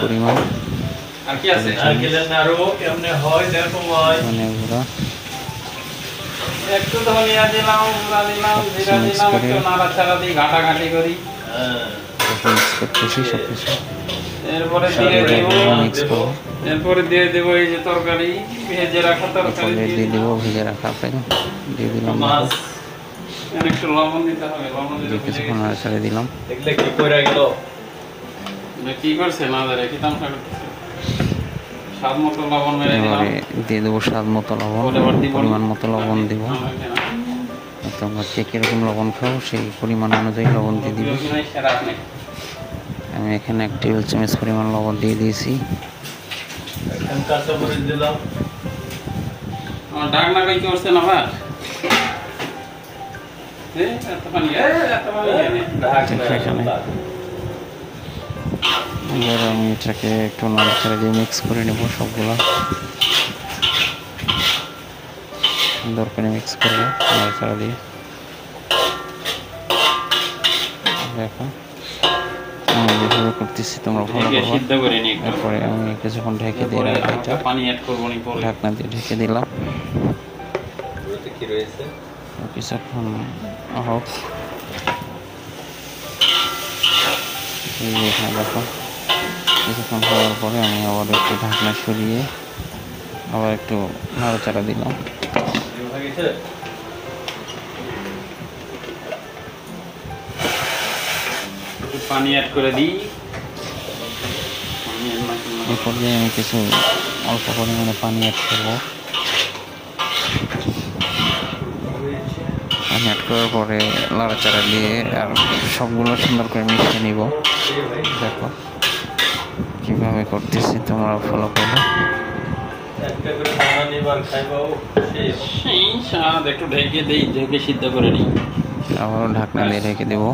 পরিমাণ আর কি আছে আর গেলেন আরো এমনি হয় দেখো হয় মানে গুঁড়া একটু ধনিয়া দিলাম গুঁড়া দিলাম জিরা দিলাম একটু নাড়াচাড়া দিই ঘাটাঘাটি করি মিক্স করতেছি সব কিছু এরপরে দিয়ে দেব মিক্স করবো এরপরে দিয়ে দেব এই যে তরকারি ভেজে রাখা তরকারি দিয়ে দেবো ভেজে রাখা আপেল দিয়ে দিলাম মাছ একটু লবণ দিতে হবে লবণ দিতে কিছুক্ষণ নাড়াচাড়া দিলাম দেখলে কি কইরা গেল কি করছে না ধরে কি তামসা করতেছে স্বাদ মতো লবণ মেরে দিলাম এবারে দিয়ে দেবো স্বাদ মতো লবণ পরিমাণ মতো লবণ দিব তোমরা কে কিরকম লবণ খাও সেই পরিমাণ অনুযায়ী লবণ দিয়ে দিবে আমি এখানে 1 টেবিল চামচ পরিমাণ লবণ দিয়ে দিয়েছি ডাকনা কই করছে না ভাই এবার আমি এটাকে একটু নাড়াচাড়া দিয়ে মিক্স করে নেব সবগুলো সুন্দর করে মিক্স করবো নাড়াচাড়া দিয়ে দেখো আমি যেভাবে করতেছি তোমরা ভালো করবে এরপরে আমি কিছুক্ষণ ঢেকে দিয়ে রাখবো এটা ঢাকনা দিয়ে ঢেকে দিলাম কিছুক্ষণ হোক এখানে দেখো কিছুক্ষণ হওয়ার পরে আমি আবার একটু ঢাকনা সরিয়ে আবার একটু নাড়াচাড়া দিলাম পানি অ্যাড করে দিই এই পর্যায়ে আমি কিছু অল্প পরিমাণে পানি অ্যাড করবো পানি অ্যাড করার পরে নাড়াচাড়া দিয়ে আর সবগুলো সুন্দর করে মিশিয়ে নিব দেখো কীভাবে করতেছি তোমরা ফলো করো একটু ঢেকে দিই ঢেকে সিদ্ধ করে নিই আবারও ঢাকনা দিয়ে ঢেকে দেবো